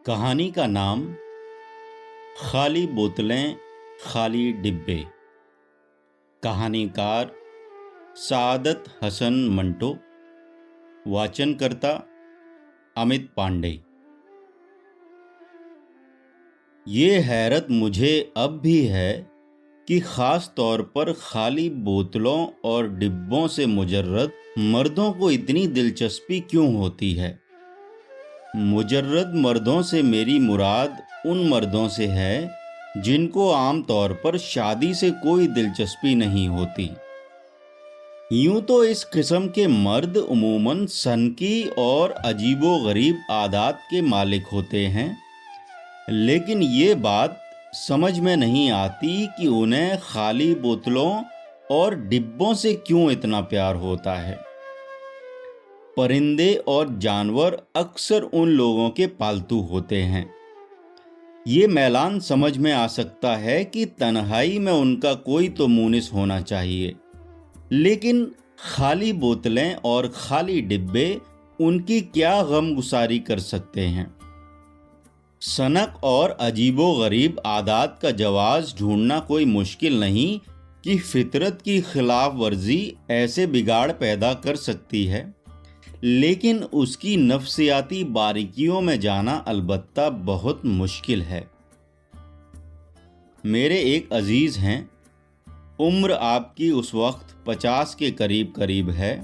कहानी का नाम खाली बोतलें खाली डिब्बे। कहानीकार सादत हसन मंटो। वाचनकर्ता अमित पांडे। ये हैरत मुझे अब भी है कि ख़ास तौर पर खाली बोतलों और डिब्बों से मुजर्रद मर्दों को इतनी दिलचस्पी क्यों होती है। मुजर्रद मर्दों से मेरी मुराद उन मर्दों से है जिनको आम तौर पर शादी से कोई दिलचस्पी नहीं होती। यूं तो इस किस्म के मर्द उमूमन सनकी और अजीबो-गरीब आदात के मालिक होते हैं, लेकिन ये बात समझ में नहीं आती कि उन्हें खाली बोतलों और डिब्बों से क्यों इतना प्यार होता है। परिंदे और जानवर अक्सर उन लोगों के पालतू होते हैं। ये मैलान समझ में आ सकता है कि तन्हाई में उनका कोई तो मुनिस होना चाहिए, लेकिन खाली बोतलें और खाली डिब्बे उनकी क्या गमगुसारी कर सकते हैं। सनक और अजीबो-गरीब आदात का जवाब ढूंढना कोई मुश्किल नहीं कि फितरत की खिलाफ वर्जी ऐसे बिगाड़ पैदा कर सकती है, लेकिन उसकी नफ्सियाती बारीकियों में जाना अलबत्ता बहुत मुश्किल है। मेरे एक अजीज हैं, उम्र आपकी उस वक्त 50 के करीब है।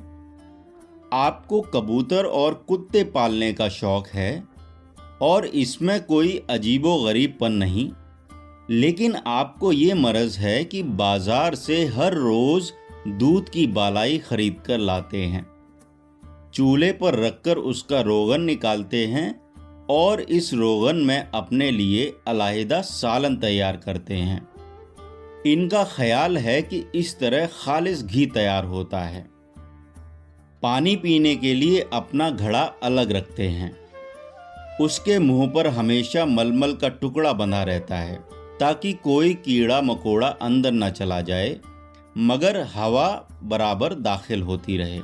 आपको कबूतर और कुत्ते पालने का शौक है और इसमें कोई अजीबो-गरीबपन नहीं, लेकिन आपको ये मर्ज़ है कि बाजार से हर रोज़ दूध की बालाई खरीद कर लाते हैं, चूल्हे पर रखकर उसका रोगन निकालते हैं और इस रोगन में अपने लिए अलहदा सालन तैयार करते हैं। इनका ख्याल है कि इस तरह खालिस घी तैयार होता है। पानी पीने के लिए अपना घड़ा अलग रखते हैं। उसके मुंह पर हमेशा मलमल का टुकड़ा बंधा रहता है ताकि कोई कीड़ा मकोड़ा अंदर न चला जाए, मगर हवा बराबर दाखिल होती रहे।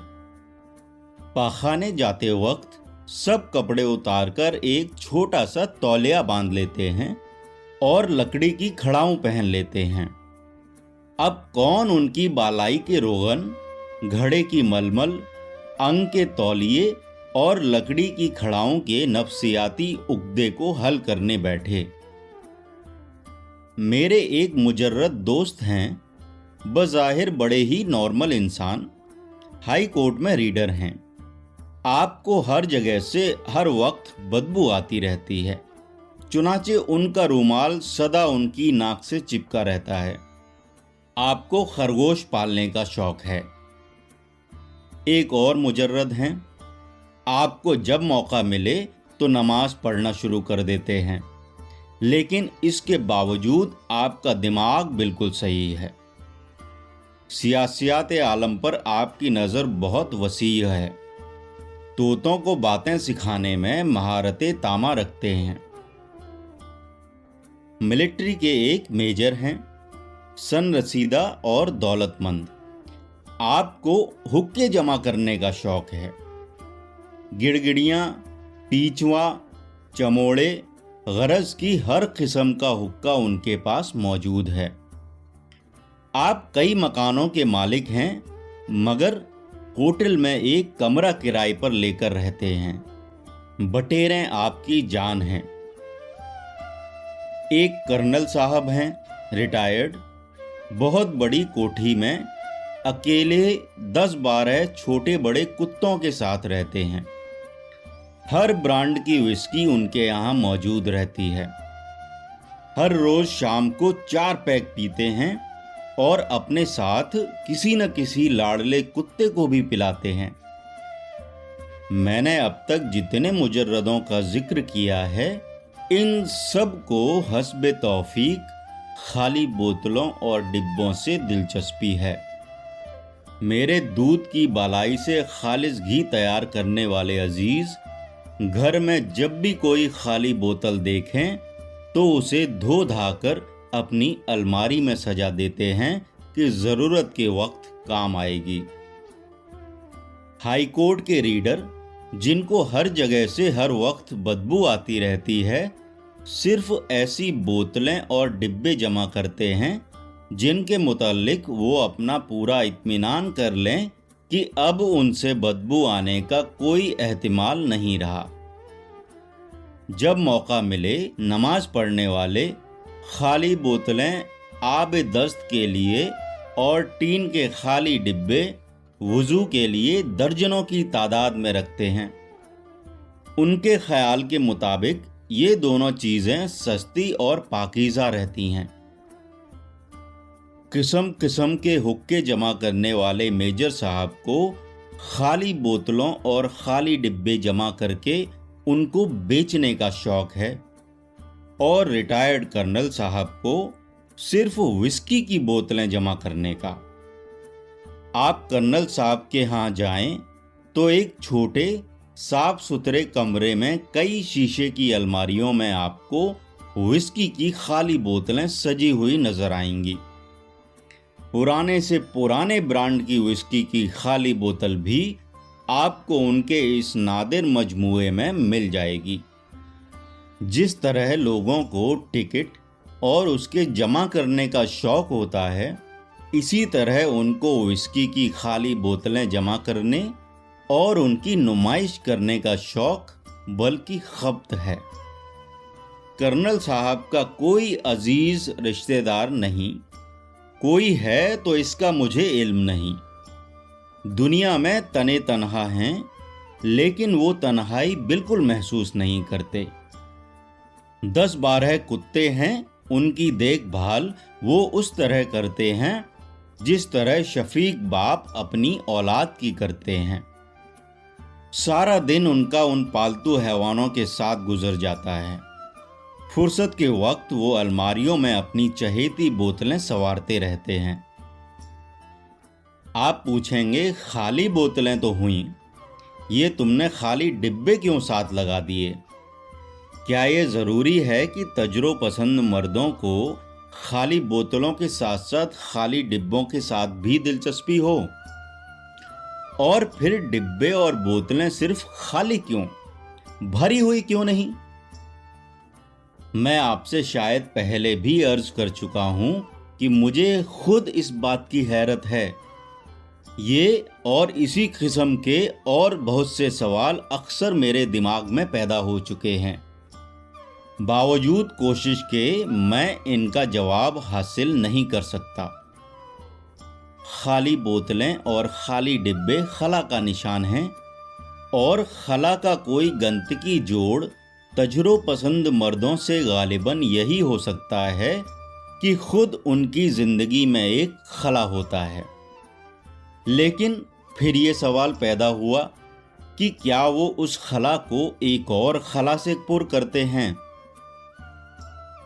पाखाने जाते वक्त सब कपड़े उतारकर एक छोटा सा तौलिया बांध लेते हैं और लकड़ी की खड़ाऊं पहन लेते हैं। अब कौन उनकी बालाई के रोगन, घड़े की मलमल, अंग के तौलिए और लकड़ी की खड़ाऊं के नफ्सियाती उक्दे को हल करने बैठे। मेरे एक मुजर्रद दोस्त हैं, बज़ाहिर बड़े ही नॉर्मल इंसान, हाई कोर्ट में रीडर हैं। आपको हर जगह से हर वक्त बदबू आती रहती है, चुनाचे उनका रूमाल सदा उनकी नाक से चिपका रहता है। आपको खरगोश पालने का शौक है। एक और मुजर्रद हैं, आपको जब मौका मिले तो नमाज पढ़ना शुरू कर देते हैं, लेकिन इसके बावजूद आपका दिमाग बिल्कुल सही है। सियासियात आलम पर आपकी नज़र बहुत वसी है। तोतों को बातें सिखाने में महारतें तामा रखते हैं। मिलिट्री के एक मेजर हैं, सनरसीदा और दौलतमंद। आपको हुक्के जमा करने का शौक है। गिड़गिड़ियाँ, पीचुआ, चमोड़े, गरज की हर किस्म का हुक्का उनके पास मौजूद है। आप कई मकानों के मालिक हैं, मगर होटल में एक कमरा किराए पर लेकर रहते हैं। बटेरें आपकी जान हैं। एक कर्नल साहब हैं, रिटायर्ड, बहुत बड़ी कोठी में अकेले 10-12 छोटे बड़े कुत्तों के साथ रहते हैं। हर ब्रांड की विस्की उनके यहाँ मौजूद रहती है। हर रोज शाम को 4 पैक पीते हैं और अपने साथ किसी न किसी लाडले कुत्ते को भी पिलाते हैं। मैंने अब तक जितने मुजर्रदों का जिक्र किया है, इन सब को हस्बे तौफीक खाली बोतलों और डिब्बों से दिलचस्पी है। मेरे दूध की बालाई से खालिस घी तैयार करने वाले अजीज घर में जब भी कोई खाली बोतल देखें तो उसे धो धाकर अपनी अलमारी में सजा देते हैं कि ज़रूरत के वक्त काम आएगी। हाई कोर्ट के रीडर जिनको हर जगह से हर वक्त बदबू आती रहती है, सिर्फ ऐसी बोतलें और डिब्बे जमा करते हैं जिनके मुताल्लिक वो अपना पूरा इत्मीनान कर लें कि अब उनसे बदबू आने का कोई एहतिमाल नहीं रहा। जब मौका मिले नमाज पढ़ने वाले खाली बोतलें आब दस्त के लिए और टीन के खाली डिब्बे वुज़ू के लिए दर्जनों की तादाद में रखते हैं। उनके ख्याल के मुताबिक ये दोनों चीज़ें सस्ती और पाकीज़ा रहती हैं। किस्म किस्म के हुक्के जमा करने वाले मेजर साहब को खाली बोतलों और खाली डिब्बे जमा करके उनको बेचने का शौक है, और रिटायर्ड कर्नल साहब को सिर्फ विस्की की बोतलें जमा करने का। आप कर्नल साहब के यहाँ जाएं तो एक छोटे साफ सुथरे कमरे में कई शीशे की अलमारियों में आपको विस्की की खाली बोतलें सजी हुई नजर आएंगी। पुराने से पुराने ब्रांड की विस्की की खाली बोतल भी आपको उनके इस नादिर मजमूए में मिल जाएगी। जिस तरह लोगों को टिकट और उसके जमा करने का शौक होता है, इसी तरह उनको विस्की की खाली बोतलें जमा करने और उनकी नुमाइश करने का शौक बल्कि खपत है। कर्नल साहब का कोई अजीज रिश्तेदार नहीं, कोई है तो इसका मुझे इल्म नहीं। दुनिया में तने तन्हा हैं, लेकिन वो तन्हाई बिल्कुल महसूस नहीं करते। 10-12 कुत्ते हैं, उनकी देखभाल वो उस तरह करते हैं जिस तरह शफीक बाप अपनी औलाद की करते हैं। सारा दिन उनका उन पालतू हैवानों के साथ गुजर जाता है। फुर्सत के वक्त वो अलमारियों में अपनी चहेती बोतलें संवारते रहते हैं। आप पूछेंगे, खाली बोतलें तो हुई, ये तुमने खाली डिब्बे क्यों साथ लगा दिए? क्या ये ज़रूरी है कि तजरो पसंद मर्दों को खाली बोतलों के साथ साथ खाली डिब्बों के साथ भी दिलचस्पी हो? और फिर डिब्बे और बोतलें सिर्फ खाली क्यों, भरी हुई क्यों नहीं? मैं आपसे शायद पहले भी अर्ज कर चुका हूं कि मुझे खुद इस बात की हैरत है। ये और इसी किस्म के और बहुत से सवाल अक्सर मेरे दिमाग में पैदा हो चुके हैं। बावजूद कोशिश के मैं इनका जवाब हासिल नहीं कर सकता। खाली बोतलें और खाली डिब्बे खला का निशान हैं, और खला का कोई गंतकी जोड़ तजरो पसंद मर्दों से गालिबन यही हो सकता है कि खुद उनकी ज़िंदगी में एक खला होता है। लेकिन फिर ये सवाल पैदा हुआ कि क्या वो उस खला को एक और खला से पुर करते हैं?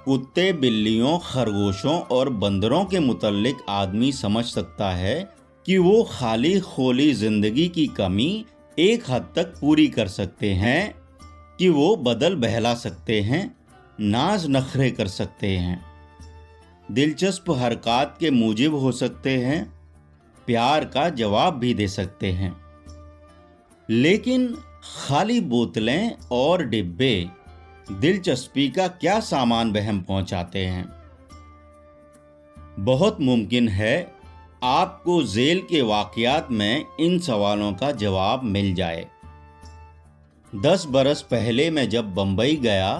कुत्ते, बिल्लियों, खरगोशों और बंदरों के मुतल्लिक आदमी समझ सकता है कि वो खाली खोली जिंदगी की कमी एक हद तक पूरी कर सकते हैं, कि वो बदल बहला सकते हैं, नाज नखरे कर सकते हैं, दिलचस्प हरकत के मूजिब हो सकते हैं, प्यार का जवाब भी दे सकते हैं। लेकिन खाली बोतलें और डिब्बे दिलचस्पी का क्या सामान बहम पहुंचाते हैं? बहुत मुमकिन है आपको झेल के वाक़यात में इन सवालों का जवाब मिल जाए। 10 बरस पहले मैं जब बंबई गया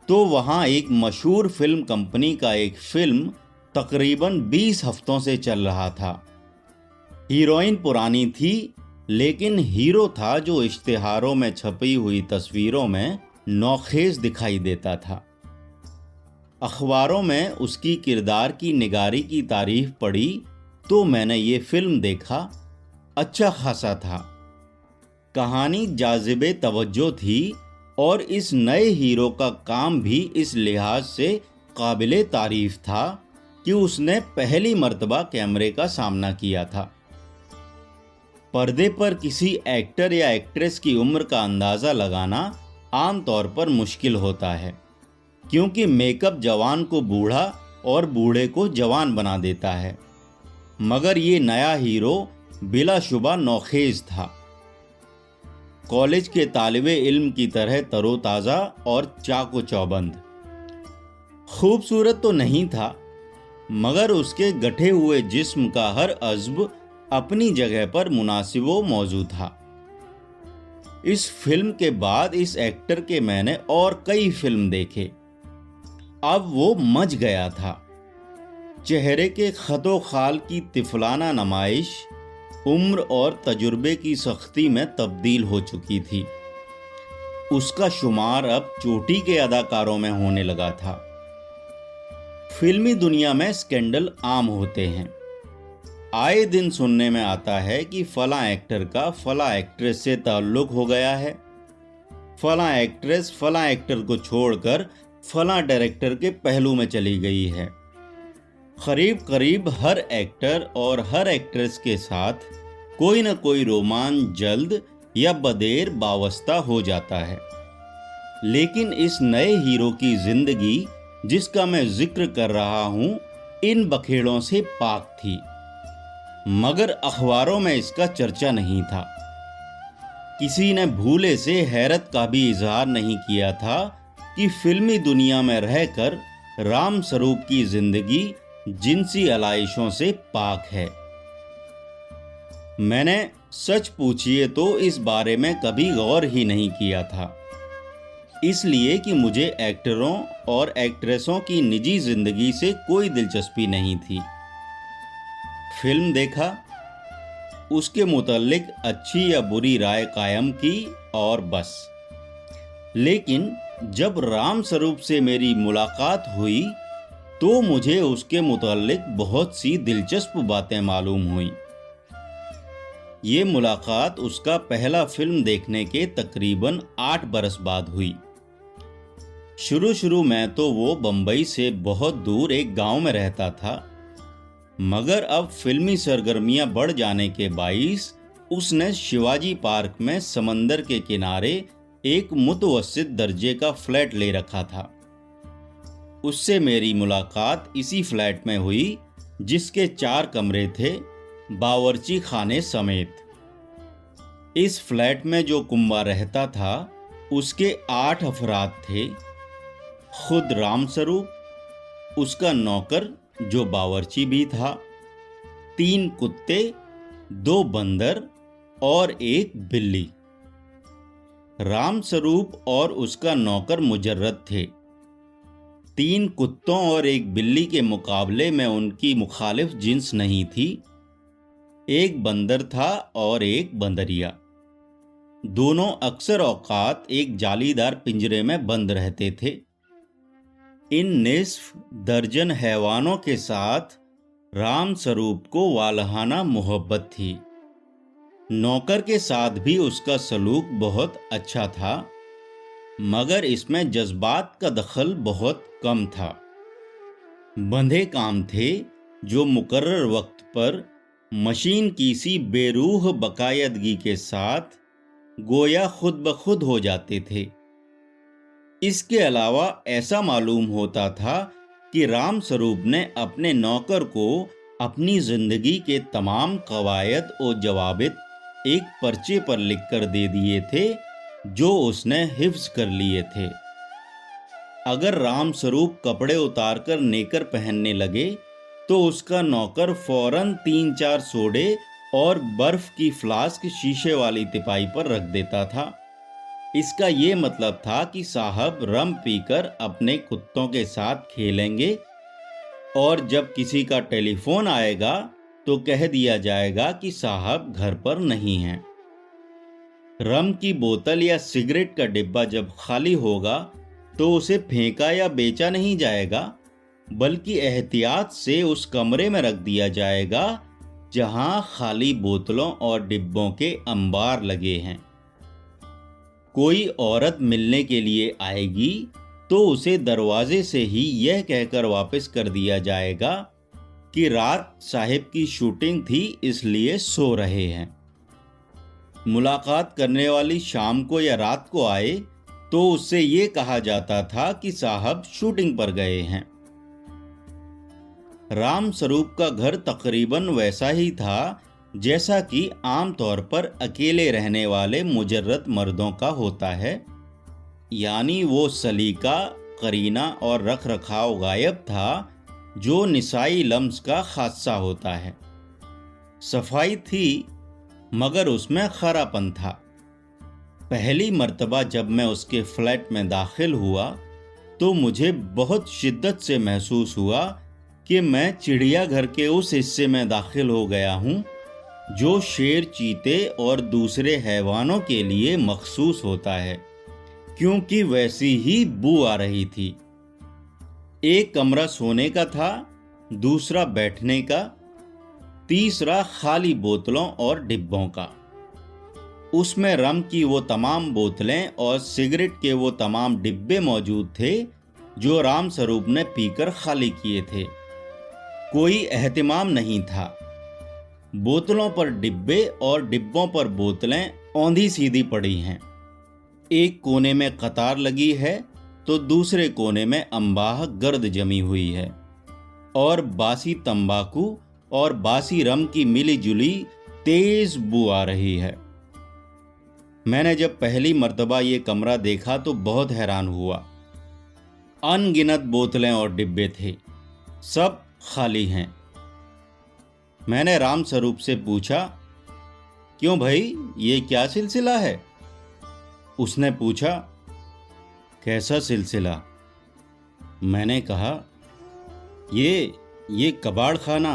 तो वहाँ एक मशहूर फिल्म कंपनी का एक फिल्म तकरीबन 20 हफ्तों से चल रहा था। हीरोइन पुरानी थी, लेकिन हीरो था जो इश्तिहारों में छपी हुई तस्वीरों में नौखेज दिखाई देता था। अखबारों में उसकी किरदार की निगारी की तारीफ पढ़ी तो मैंने ये फिल्म देखा। अच्छा खासा था, कहानी जाज़िबे तवज्जो थी, और इस नए हीरो का काम भी इस लिहाज से काबिले तारीफ था कि उसने पहली मर्तबा कैमरे का सामना किया था। पर्दे पर किसी एक्टर या एक्ट्रेस की उम्र का अंदाज़ा लगाना आम तौर पर मुश्किल होता है, क्योंकि मेकअप जवान को बूढ़ा और बूढ़े को जवान बना देता है। मगर ये नया हीरो बिलाशुबा नौखेज था। कॉलेज के तालिबे इल्म की तरह तरोताज़ा और चाको चौबंद। खूबसूरत तो नहीं था, मगर उसके गठे हुए जिस्म का हर अज़्ब अपनी जगह पर मुनासिब व मौजूद था। इस फिल्म के बाद इस एक्टर के मैंने और कई फिल्म देखे। अब वो मच गया था। चेहरे के खतो खाल की तिफलाना नुमाइश उम्र और तजुर्बे की सख्ती में तब्दील हो चुकी थी। उसका शुमार अब चोटी के अदाकारों में होने लगा था। फिल्मी दुनिया में स्कैंडल आम होते हैं। आए दिन सुनने में आता है कि फलां एक्टर का फलां एक्ट्रेस से ताल्लुक हो गया है, फलां एक्ट्रेस फलां एक्टर को छोड़कर फलां डायरेक्टर के पहलू में चली गई है। करीब करीब हर एक्टर और हर एक्ट्रेस के साथ कोई न कोई रोमांच जल्द या बदेर वाबस्ता हो जाता है। लेकिन इस नए हीरो की जिंदगी जिसका मैं जिक्र कर रहा हूं, इन बखेड़ों से पाक थी, मगर अखबारों में इसका चर्चा नहीं था। किसी ने भूले से हैरत का भी इजहार नहीं किया था कि फिल्मी दुनिया में रहकर राम स्वरूप की जिंदगी जिनसी अलाइशों से पाक है। मैंने सच पूछिए तो इस बारे में कभी गौर ही नहीं किया था, इसलिए कि मुझे एक्टरों और एक्ट्रेसों की निजी जिंदगी से कोई दिलचस्पी नहीं थी। फिल्म देखा, उसके मुताल्लिक अच्छी या बुरी राय कायम की और बस। लेकिन जब राम स्वरूप से मेरी मुलाकात हुई तो मुझे उसके मुताल्लिक बहुत सी दिलचस्प बातें मालूम हुई। ये मुलाकात उसका पहला फिल्म देखने के तकरीबन 8 बरस बाद हुई। शुरू में तो वो बम्बई से बहुत दूर एक गांव में रहता था, मगर अब फिल्मी सरगर्मियां बढ़ जाने के बाइस उसने शिवाजी पार्क में समंदर के किनारे एक मुतवस्सित दर्जे का फ्लैट ले रखा था। उससे मेरी मुलाकात इसी फ्लैट में हुई जिसके 4 कमरे थे, बावर्ची खाने समेत। इस फ्लैट में जो कुंबा रहता था उसके 8 अफराद थे। खुद राम स्वरूप, उसका नौकर जो बावर्ची भी था, 3 कुत्ते, 2 बंदर और 1 बिल्ली। राम स्वरूप और उसका नौकर मुजर्रद थे। 3 कुत्तों और 1 बिल्ली के मुकाबले में उनकी मुखालिफ जिन्स नहीं थी। 1 बंदर था और 1 बंदरिया। दोनों अक्सर औकात एक जालीदार पिंजरे में बंद रहते थे। इन निस्फ दर्जन हैवानों के साथ राम स्वरूप को वालहाना मोहब्बत थी। नौकर के साथ भी उसका सलूक बहुत अच्छा था, मगर इसमें जज्बात का दखल बहुत कम था। बंधे काम थे जो मुकर्रर वक्त पर मशीन की सी बेरूह बकायदगी के साथ गोया खुद ब खुद हो जाते थे। इसके अलावा ऐसा मालूम होता था कि राम स्वरूप ने अपने नौकर को अपनी जिंदगी के तमाम कवायद और जवाबित एक पर्चे पर लिखकर दे दिए थे जो उसने हिफ्ज कर लिए थे। अगर राम स्वरूप कपड़े उतारकर नेकर पहनने लगे तो उसका नौकर फौरन 3-4 सोडे और बर्फ की फ्लास्क शीशे वाली तिपाई पर रख देता था। इसका ये मतलब था कि साहब रम पीकर अपने कुत्तों के साथ खेलेंगे और जब किसी का टेलीफोन आएगा तो कह दिया जाएगा कि साहब घर पर नहीं हैं। रम की बोतल या सिगरेट का डिब्बा जब खाली होगा तो उसे फेंका या बेचा नहीं जाएगा, बल्कि एहतियात से उस कमरे में रख दिया जाएगा जहां खाली बोतलों और डिब्बों के अंबार लगे हैं। कोई औरत मिलने के लिए आएगी तो उसे दरवाजे से ही यह कहकर वापस कर दिया जाएगा कि रात साहिब की शूटिंग थी इसलिए सो रहे हैं। मुलाकात करने वाली शाम को या रात को आए तो उससे ये कहा जाता था कि साहब शूटिंग पर गए हैं। राम स्वरूप का घर तकरीबन वैसा ही था जैसा कि आमतौर पर अकेले रहने वाले मुजर्रद मर्दों का होता है, यानी वो सलीका, करीना और रख रखाव गायब था जो निसाई लम्स का खासा होता है। सफाई थी मगर उसमें खरापन था। पहली मर्तबा जब मैं उसके फ्लैट में दाखिल हुआ तो मुझे बहुत शिद्दत से महसूस हुआ कि मैं चिड़ियाघर के उस हिस्से में दाखिल हो गया हूँ जो शेर, चीते और दूसरे हैवानों के लिए मखसूस होता है, क्योंकि वैसी ही बू आ रही थी। एक कमरा सोने का था, दूसरा बैठने का, तीसरा खाली बोतलों और डिब्बों का। उसमें रम की वो तमाम बोतलें और सिगरेट के वो तमाम डिब्बे मौजूद थे जो राम स्वरूप ने पीकर खाली किए थे। कोई एहतिमाम नहीं था। बोतलों पर डिब्बे और डिब्बों पर बोतलें औंधी सीधी पड़ी हैं। एक कोने में कतार लगी है तो दूसरे कोने में अंबाह गर्द जमी हुई है और बासी तंबाकू और बासी रम की मिली जुली तेज बू आ रही है। मैंने जब पहली मर्तबा ये कमरा देखा तो बहुत हैरान हुआ। अनगिनत बोतलें और डिब्बे थे, सब खाली हैं। मैंने राम स्वरूप से पूछा, क्यों भाई, ये क्या सिलसिला है? उसने पूछा, कैसा सिलसिला? मैंने कहा, ये कबाड़ खाना।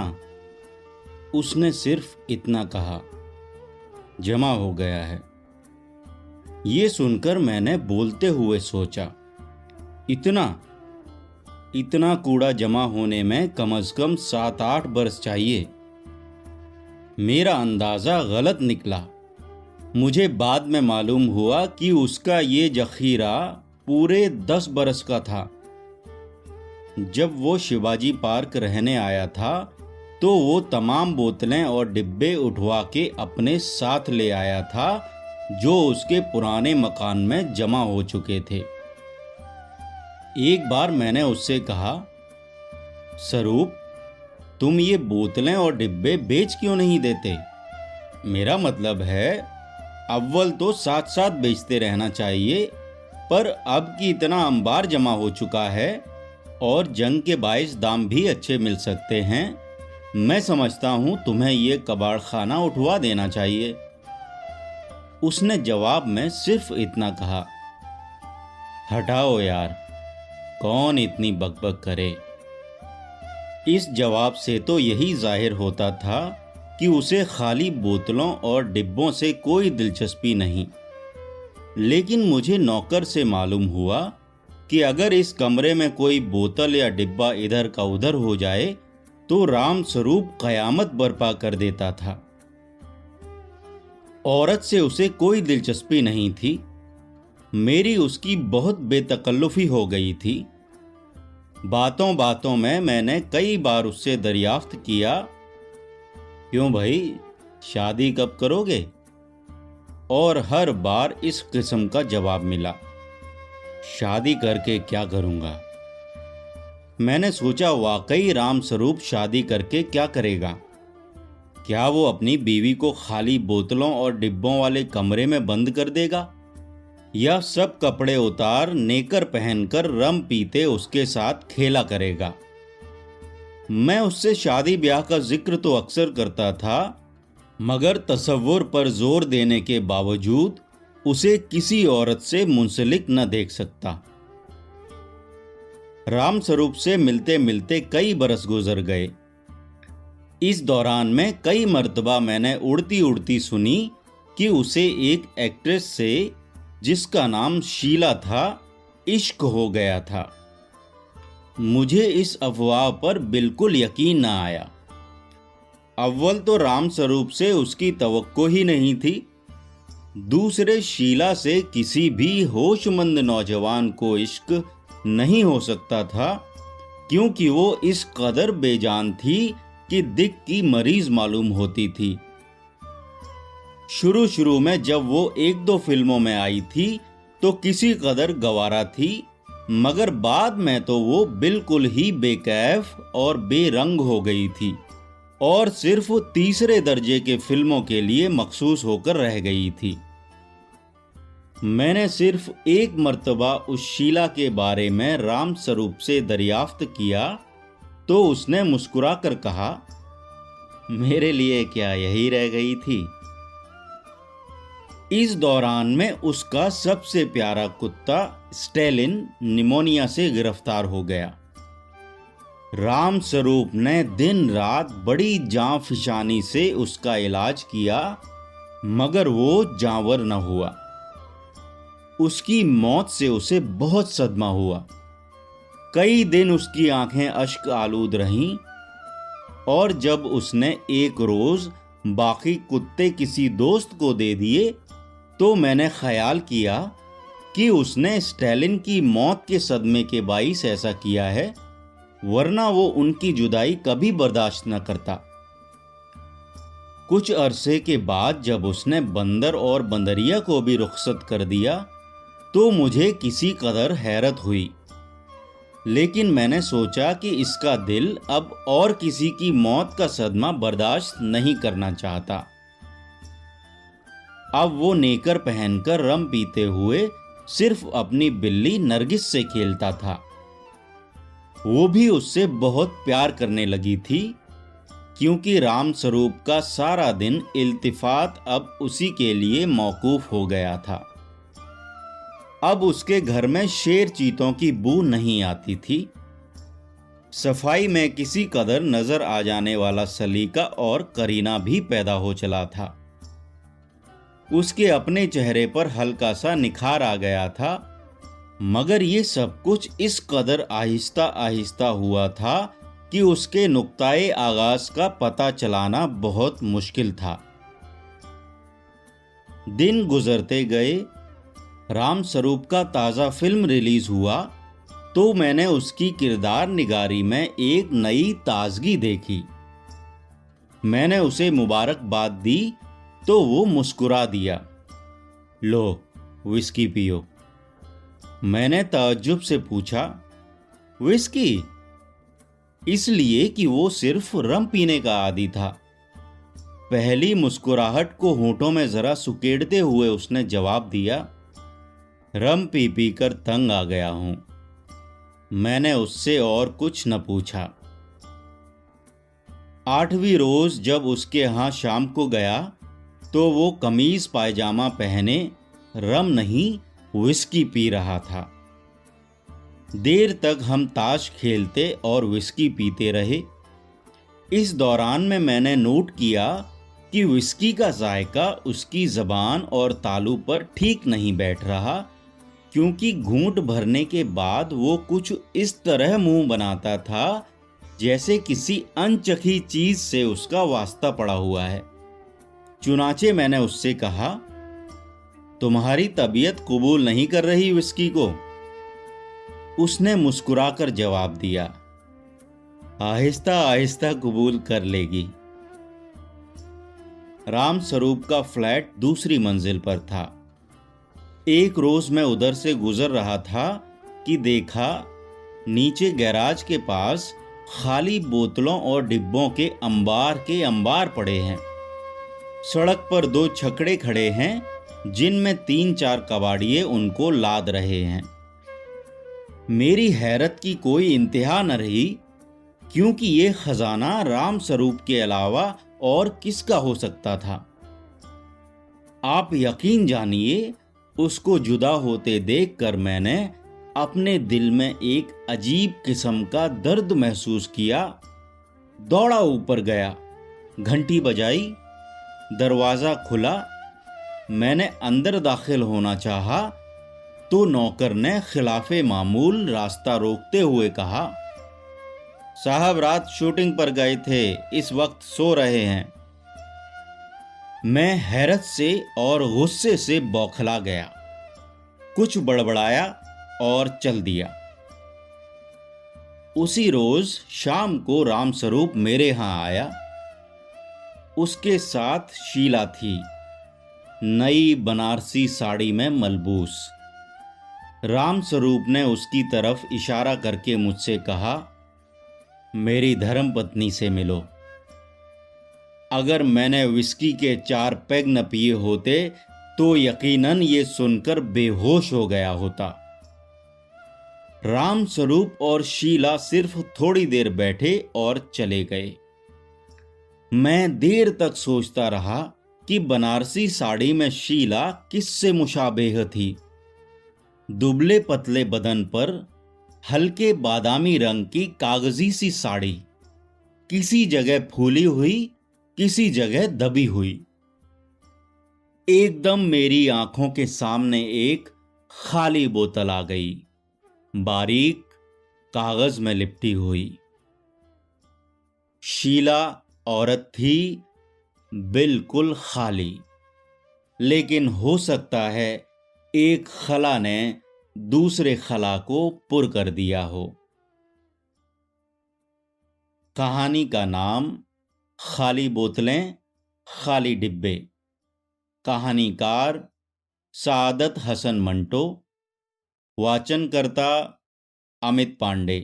उसने सिर्फ इतना कहा, जमा हो गया है। ये सुनकर मैंने बोलते हुए सोचा, इतना कूड़ा जमा होने में कम से कम 7-8 बरस चाहिए। मेरा अंदाज़ा गलत निकला। मुझे बाद में मालूम हुआ कि उसका ये जखीरा पूरे 10 बरस का था। जब वो शिवाजी पार्क रहने आया था तो वो तमाम बोतलें और डिब्बे उठवा के अपने साथ ले आया था जो उसके पुराने मकान में जमा हो चुके थे। एक बार मैंने उससे कहा, स्वरूप, तुम ये बोतलें और डिब्बे बेच क्यों नहीं देते? मेरा मतलब है, अव्वल तो साथ साथ बेचते रहना चाहिए, पर अब की इतना अंबार जमा हो चुका है और जंग के बाइस दाम भी अच्छे मिल सकते हैं। मैं समझता हूँ तुम्हें ये कबाड़ खाना उठवा देना चाहिए। उसने जवाब में सिर्फ इतना कहा, हटाओ यार, कौन इतनी बकबक करे। इस जवाब से तो यही जाहिर होता था कि उसे खाली बोतलों और डिब्बों से कोई दिलचस्पी नहीं। लेकिन मुझे नौकर से मालूम हुआ कि अगर इस कमरे में कोई बोतल या डिब्बा इधर का उधर हो जाए तो राम स्वरूप कयामत बर्पा कर देता था। औरत से उसे कोई दिलचस्पी नहीं थी। मेरी उसकी बहुत बेतकल्लुफी हो गई थी। बातों बातों में मैंने कई बार उससे दरियाफ्त किया, क्यों भाई, शादी कब करोगे? और हर बार इस किस्म का जवाब मिला, शादी करके क्या करूँगा। मैंने सोचा, वाकई राम स्वरूप शादी करके क्या करेगा? क्या वो अपनी बीवी को खाली बोतलों और डिब्बों वाले कमरे में बंद कर देगा, या सब कपड़े उतार नेकर पहनकर रम पीते उसके साथ खेला करेगा? मैं उससे शादी ब्याह का जिक्र तो अक्सर करता था, मगर तसव्वुर पर जोर देने के बावजूद उसे किसी औरत से मुंसलिक न देख सकता। राम स्वरूप से मिलते मिलते कई बरस गुजर गए। इस दौरान में कई मर्तबा मैंने उड़ती उड़ती सुनी कि उसे एक एक्ट्रेस से, जिसका नाम शीला था, इश्क हो गया था। मुझे इस अफवाह पर बिल्कुल यकीन न आया। अव्वल तो राम स्वरूप से उसकी तवक्को ही नहीं थी। दूसरे, शीला से किसी भी होशमंद नौजवान को इश्क नहीं हो सकता था, क्योंकि वो इस कदर बेजान थी कि दिक की मरीज मालूम होती थी। शुरू में जब वो 1-2 फिल्मों में आई थी तो किसी कदर गवारा थी, मगर बाद में तो वो बिल्कुल ही बेकैफ और बेरंग हो गई थी। और सिर्फ तीसरे दर्जे के फिल्मों के लिए मखसूस होकर रह गई थी। मैंने सिर्फ एक मर्तबा उस शीला के बारे में राम स्वरूप से दरियाफ्त किया तो उसने मुस्कुराकर कहा, मेरे लिए क्या यही रह गई थी। इस दौरान में उसका सबसे प्यारा कुत्ता स्टेलिन निमोनिया से गिरफ्तार हो गया। राम स्वरूप ने दिन रात बड़ी जांफिशानी से उसका इलाज किया, मगर वो जांवर न हुआ। उसकी मौत से उसे बहुत सदमा हुआ। कई दिन उसकी आंखें अश्क आलूद रहीं और जब उसने एक रोज बाकी कुत्ते किसी दोस्त को दे दिए तो मैंने ख्याल किया कि उसने स्टेलिन की मौत के सदमे के बाइस ऐसा किया है, वरना वो उनकी जुदाई कभी बर्दाश्त न करता। कुछ अरसे के बाद जब उसने बंदर और बंदरिया को भी रुखसत कर दिया तो मुझे किसी कदर हैरत हुई, लेकिन मैंने सोचा कि इसका दिल अब और किसी की मौत का सदमा बर्दाश्त नहीं करना चाहता। अब वो नेकर पहनकर रम पीते हुए सिर्फ अपनी बिल्ली नरगिस से खेलता था। वो भी उससे बहुत प्यार करने लगी थी, क्योंकि राम स्वरूप का सारा दिन इल्तिफात अब उसी के लिए मौकूफ हो गया था। अब उसके घर में शेर चीतों की बू नहीं आती थी। सफाई में किसी कदर नजर आ जाने वाला सलीका और करीना भी पैदा हो चला था। उसके अपने चेहरे पर हल्का सा निखार आ गया था, मगर ये सब कुछ इस कदर आहिस्ता आहिस्ता हुआ था कि उसके नुक्ताए आगाज का पता चलाना बहुत मुश्किल था। दिन गुजरते गए। राम स्वरूप का ताज़ा फिल्म रिलीज हुआ तो मैंने उसकी किरदार निगारी में एक नई ताजगी देखी। मैंने उसे मुबारकबाद दी तो वो मुस्कुरा दिया। लो, विस्की पियो। मैंने ताज्जुब से पूछा, विस्की? इसलिए कि वो सिर्फ रम पीने का आदी था। पहली मुस्कुराहट को होठों में जरा सुकेड़ते हुए उसने जवाब दिया, रम पी पी कर तंग आ गया हूं। मैंने उससे और कुछ न पूछा। 8वीं रोज जब उसके यहाँ शाम को गया तो वो कमीज पायजामा पहने रम नहीं विस्की पी रहा था। देर तक हम ताश खेलते और विस्की पीते रहे। इस दौरान में मैंने नोट किया कि विस्की का जायका उसकी ज़बान और तालू पर ठीक नहीं बैठ रहा, क्योंकि घूंट भरने के बाद वो कुछ इस तरह मुंह बनाता था जैसे किसी अनचखी चीज से उसका वास्ता पड़ा हुआ है। चुनाचे मैंने उससे कहा, तुम्हारी तबीयत कबूल नहीं कर रही विस्की को? उसने मुस्कुराकर जवाब दिया, आहिस्ता आहिस्ता कबूल कर लेगी। राम स्वरूप का फ्लैट दूसरी मंजिल पर था। एक रोज मैं उधर से गुजर रहा था कि देखा नीचे गैराज के पास खाली बोतलों और डिब्बों के अंबार पड़े हैं। सड़क पर 2 छकड़े खड़े हैं जिनमें 3-4 कबाड़िए उनको लाद रहे हैं। मेरी हैरत की कोई इंतहा न रही, क्योंकि ये खजाना राम स्वरूप के अलावा और किसका हो सकता था। आप यकीन जानिए, उसको जुदा होते देखकर मैंने अपने दिल में एक अजीब किस्म का दर्द महसूस किया। दौड़ा ऊपर गया, घंटी बजाई, दरवाजा खुला। मैंने अंदर दाखिल होना चाहा तो नौकर ने खिलाफे मामूल रास्ता रोकते हुए कहा, साहब रात शूटिंग पर गए थे, इस वक्त सो रहे हैं। मैं हैरत से और गुस्से से बौखला गया, कुछ बड़बड़ाया और चल दिया। उसी रोज शाम को राम स्वरूप मेरे यहाँ आया। उसके साथ शीला थी, नई बनारसी साड़ी में मलबूस। राम स्वरूप ने उसकी तरफ इशारा करके मुझसे कहा, मेरी धर्मपत्नी से मिलो। अगर मैंने विस्की के 4 पैग न पिए होते तो यकीनन ये सुनकर बेहोश हो गया होता। रामस्वरूप और शीला सिर्फ थोड़ी देर बैठे और चले गए। मैं देर तक सोचता रहा कि बनारसी साड़ी में शीला किससे मुशाबेह थी। दुबले पतले बदन पर हल्के बादामी रंग की कागजी सी साड़ी, किसी जगह फूली हुई, किसी जगह दबी हुई। एकदम मेरी आंखों के सामने एक खाली बोतल आ गई, बारीक कागज में लिपटी हुई। शीला औरत थी, बिल्कुल खाली, लेकिन हो सकता है एक खला ने दूसरे खला को पुर कर दिया हो। कहानी का नाम खाली बोतलें, खाली डिब्बे। कहानीकार सादत हसन मंटो। वाचनकर्ता अमित पांडे।